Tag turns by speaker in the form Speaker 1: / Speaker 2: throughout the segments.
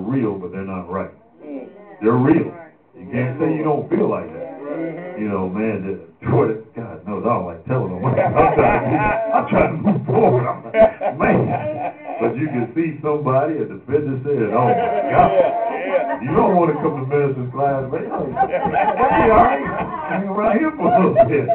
Speaker 1: real, but they're not right. They're real. You can't say you don't feel like that. You know, man, God knows I don't like telling them. I'm trying to move forward. I'm like, man. But you can see somebody at the fitness center, oh my God. You don't want to come to medicine class, man. Hey, all right. Hang around here for a little bit.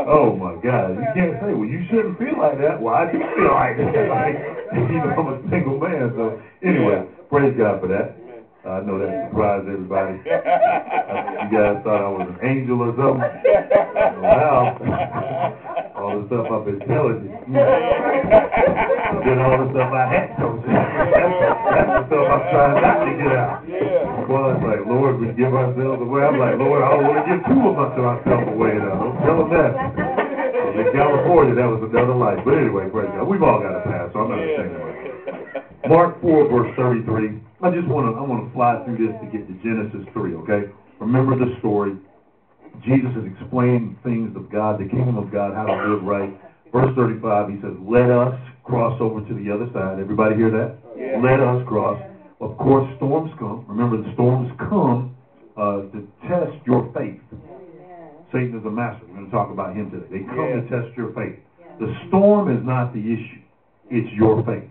Speaker 1: Oh my God. You can't say, well, you shouldn't feel like that. Well, I do feel like that. Like, you know, I'm a single man. So anyway, praise God for that. I know that surprised everybody. You guys thought I was an angel or something. Wow. All the stuff I've been telling you. Then all the stuff I had told you. That's the stuff I'm trying not to get out. Well, it's like, Lord, we give ourselves away. I'm like, Lord, I don't want to give too much of ourselves away now. Don't tell them that. In California, that was another life. But anyway, praise God. We've all got a past, so I'm not ashamed of it. Mark 4, verse 33. I want to fly through this to get to Genesis 3, okay? Remember the story. Jesus is explaining things of God, the kingdom of God, how to live right. Verse 35, he says, let us cross over to the other side. Everybody hear that? Yeah. Let us cross. Of course, storms come. Remember, the storms come to test your faith. Satan is a master. We're going to talk about him today. They come to test your faith. The storm is not the issue. It's your faith.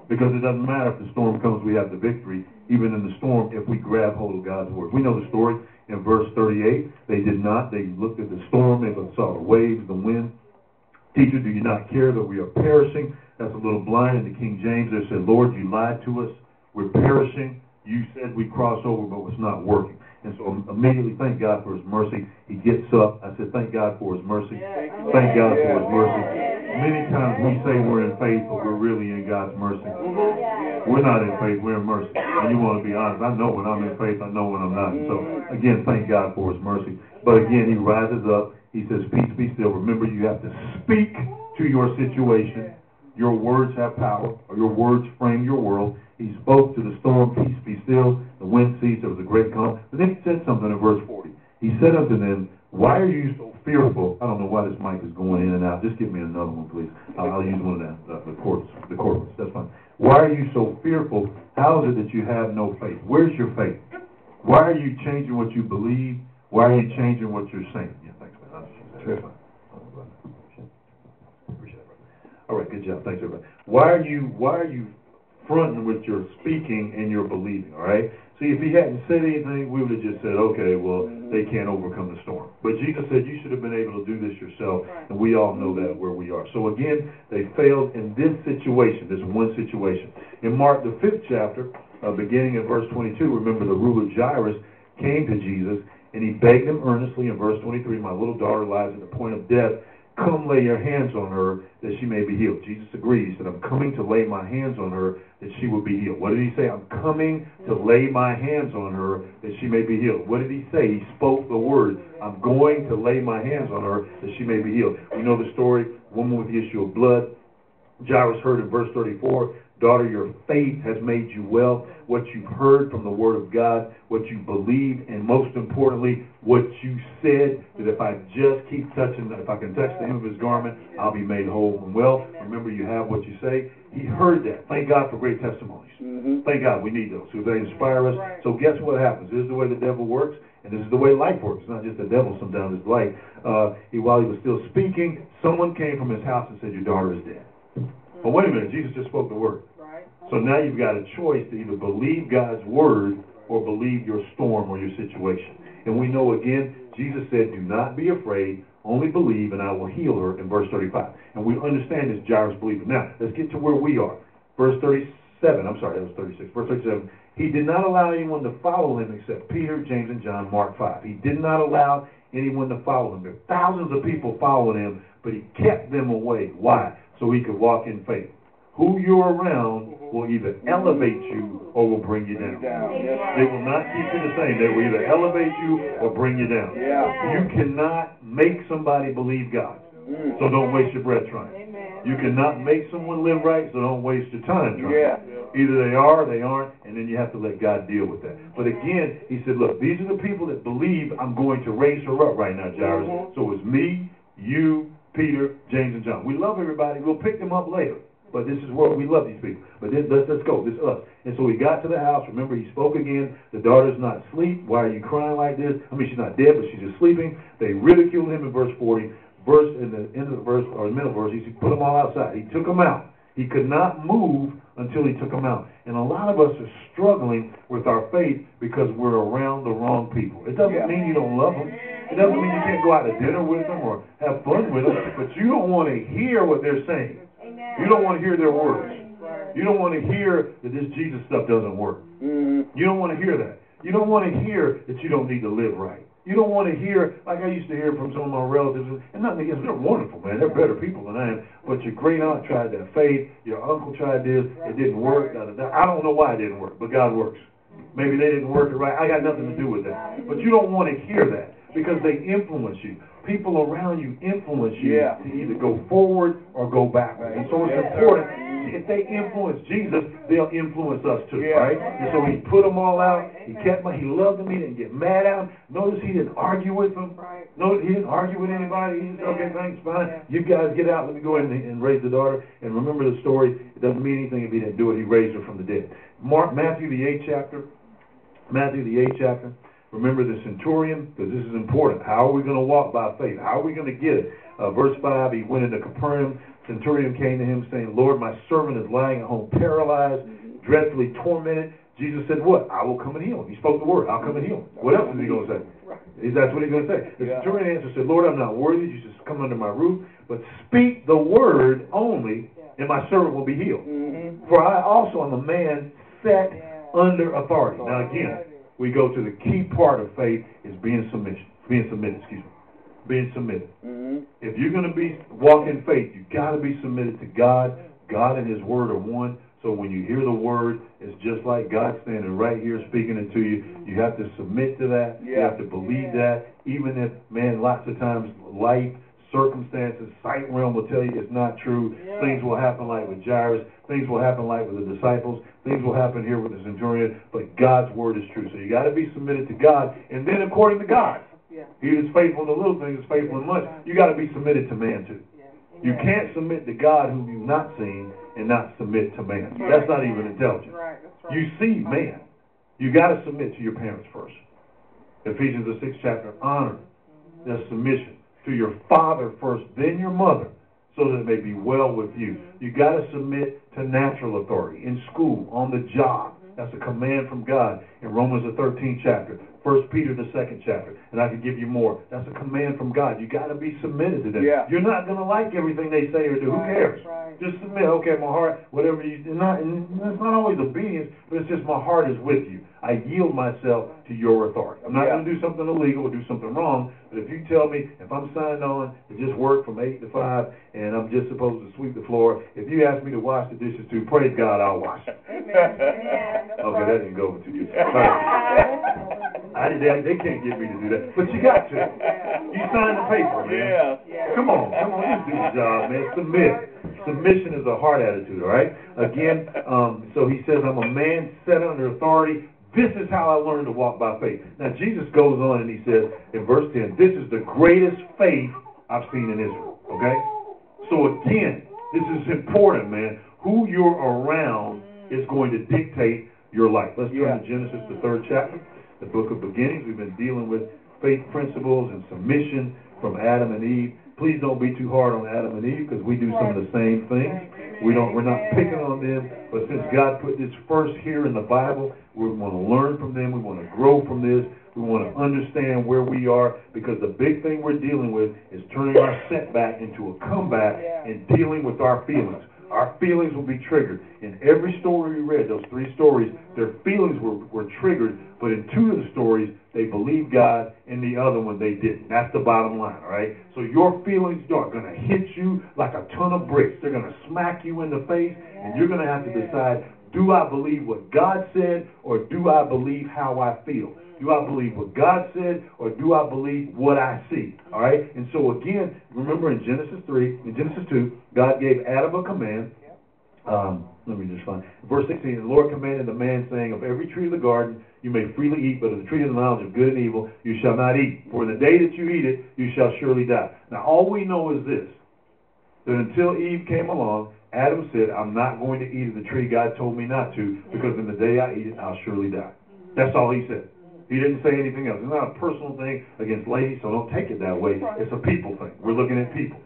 Speaker 1: Because it doesn't matter if the storm comes, we have the victory, even in the storm, if we grab hold of God's word. We know the story in verse 38. They did not. They looked at the storm. They saw the waves, the wind. Teacher, do you not care that we are perishing? That's a little blind in the King James. They said, Lord, you lied to us. We're perishing. You said we cross over, but it's not working. And so immediately, thank God for his mercy. He gets up. I said, thank God for his mercy. Thank God for his mercy. Many times we say we're in faith, but we're really in God's mercy. We're not in faith, we're in mercy. And you want to be honest. I know when I'm in faith, I know when I'm not. And so, again, thank God for his mercy. But again, he rises up. He says, peace be still. Remember, you have to speak to your situation. Your words have power, or your words frame your world. He spoke to the storm, peace be still. The wind ceased, there was a great calm. But then he said something in verse 40. He said unto them, why are you so fearful? I don't know why this mic is going in and out. Just give me another one, please. I'll use one of the chords. That's fine. Why are you so fearful? How is it that you have no faith? Where's your faith? Why are you changing what you believe? Why are you changing what you're saying? Yeah, thanks, man. That's fine. Appreciate it, brother. All right, good job. Thanks, everybody. Why are you fronting with your speaking and your believing, all right? See, if he hadn't said anything, we would have just said, okay, well, they can't overcome the storm. But Jesus said you should have been able to do this yourself, and we all know that where we are. So again, they failed in this situation, this one situation. In Mark, the 5th chapter, beginning in verse 22, remember the ruler Jairus came to Jesus, and he begged him earnestly in verse 23, my little daughter lies at the point of death. Come lay your hands on her that she may be healed. Jesus agreed. He said, I'm coming to lay my hands on her that she will be healed. What did he say? I'm coming to lay my hands on her that she may be healed. What did he say? He spoke the word. I'm going to lay my hands on her that she may be healed. We know the story, woman with the issue of blood. Jairus heard in verse 34, daughter, your faith has made you well. What you've heard from the word of God, what you believed, and most importantly, what you said, that if I just keep touching, if I can touch the hem of his garment, I'll be made whole and well. Remember, you have what you say. He heard that. Thank God for great testimonies. Thank God we need those, because they inspire us. So guess what happens? This is the way the devil works, and this is the way life works. It's not just the devil sometimes, it's life. While he was still speaking, someone came from his house and said, your daughter is dead. But wait a minute, Jesus just spoke the word. So now you've got a choice to either believe God's word or believe your storm or your situation. And we know again, Jesus said, do not be afraid, only believe and I will heal her in verse 35. And we understand this Jairus believing. Now, let's get to where we are. Verse 37, I'm sorry, that was 36. Verse 37, he did not allow anyone to follow him except Peter, James, and John, Mark 5. He did not allow anyone to follow him. There are thousands of people following him, but he kept them away. Why? So he could walk in faith. Who you're around will either elevate you or will bring you down. They will not keep you the same. They will either elevate you or bring you down. You cannot make somebody believe God. So don't waste your breath trying. You cannot make someone live right, so don't waste your time trying. Either they are or they aren't, and then you have to let God deal with that. But again, he said, look, these are the people that believe I'm going to raise her up right now, Jairus. So it's me, you, Peter, James, and John. We love everybody. We'll pick them up later. But this is where we love these people. But let's go. This is us. And so he got to the house. Remember, he spoke again. The daughter's not asleep. Why are you crying like this? I mean, she's not dead, but she's just sleeping. They ridiculed him in verse 40. In the end of the verse, or the middle verse, he put them all outside. He took them out. He could not move until he took them out. And a lot of us are struggling with our faith because we're around the wrong people. It doesn't mean you don't love them. It doesn't mean you can't go out to dinner with them or have fun with them, but you don't want to hear what they're saying. You don't want to hear their words. You don't want to hear that this Jesus stuff doesn't work. You don't want to hear that. You don't want to hear that you don't need to live right. You don't want to hear, like I used to hear from some of my relatives, and nothing against them, they're wonderful, man. They're better people than I am. But your great aunt tried that faith, your uncle tried this, it didn't work. Da, da, da. I don't know why it didn't work, but God works. Maybe they didn't work it right. I got nothing to do with that. But you don't want to hear that because they influence you. People around you influence you to either go forward or go backward. And so it's important. If they influence Jesus, they'll influence us too, right? And so he put them all out. He kept them. He loved them. He didn't get mad at them. Notice he didn't argue with them. Notice he didn't argue with anybody. He said, okay, thanks, fine. You guys get out. Let me go ahead and raise the daughter. And remember the story. It doesn't mean anything if he didn't do it. He raised her from the dead. Matthew the 8th chapter. Matthew the 8th chapter. Remember the centurion, because this is important. How are we going to walk by faith? How are we going to get it? Verse 5, he went into Capernaum. Centurion came to him saying, Lord, my servant is lying at home paralyzed, dreadfully tormented. Jesus said, what? I will come and heal him. He spoke the word. I'll come and heal him. What else is he going to say? That's what he's going to say. The centurion answered, said, Lord, I'm not worthy. You just come under my roof, but speak the word only, and my servant will be healed. For I also am a man set under authority. Now again, we go to the key part of faith is being submitted. Being submitted. If you're going to walk in faith, you got to be submitted to God. God and His Word are one. So when you hear the Word, it's just like God standing right here speaking it to you. You have to submit to that. You have to believe that. Even if, man, lots of times life, circumstances, sight realm will tell you it's not true. Things will happen like with Jairus. Things will happen like with the disciples. Things will happen here with the centurion. But God's Word is true. So you got to be submitted to God. And then according to God. He is faithful in the little things, is faithful in much. You got to be submitted to man too. You can't submit to God whom you've not seen and not submit to man. That's not even intelligent. You see man. You got to submit to your parents first. Ephesians the 6th chapter, honor the submission to your father first, then your mother, so that it may be well with you. You got to submit to natural authority in school, on the job. That's a command from God in Romans the 13th chapter. 1 Peter the 2nd chapter, and I could give you more. That's a command from God. You got to be submitted to them. You're not going to like everything they say or do. Who cares? Just submit. Okay, my heart, whatever you do. And it's not always obedience, but it's just my heart is with you. I yield myself to your authority. I'm not going to do something illegal or do something wrong, but if you tell me, if I'm signed on to just work from 8 to 5 and I'm just supposed to sweep the floor, if you ask me to wash the dishes too, praise God, I'll wash them. Okay, that didn't go over too good. They can't get me to do that, but you got to. You signed the paper, man. Come on, just do the job, man. Submit. Submission is a heart attitude, all right? Again, so he says, I'm a man set under authority. This is how I learned to walk by faith. Now, Jesus goes on and he says in verse 10, this is the greatest faith I've seen in Israel, okay? So again, this is important, man. Who you're around is going to dictate your life. Let's turn to Genesis, the 3rd chapter, the book of beginnings. We've been dealing with faith principles and submission from Adam and Eve. Please don't be too hard on Adam and Eve because we do some of the same things. We're not picking on them, but since God put this first here in the Bible, we want to learn from them. We want to grow from this. We want to understand where we are because the big thing we're dealing with is turning our setback into a comeback and dealing with our feelings. Our feelings will be triggered. In every story we read, those 3 stories, their feelings were triggered, but in 2 of the stories, they believed God, in the other one, they didn't. That's the bottom line, all right? So your feelings are going to hit you like a ton of bricks. They're going to smack you in the face, and you're going to have to decide, do I believe what God said, or do I believe how I feel? Do I believe what God said, or do I believe what I see? All right? And so again, remember in Genesis 2, God gave Adam a command. Let me just find verse 16. The Lord commanded the man, saying, of every tree of the garden you may freely eat, but of the tree of the knowledge of good and evil you shall not eat. For in the day that you eat it, you shall surely die. Now all we know is this, that until Eve came along, Adam said, I'm not going to eat of the tree God told me not to, because in the day I eat it, I'll surely die. That's all he said. He didn't say anything else. It's not a personal thing against ladies, so don't take it that way. It's a people thing. We're looking at people.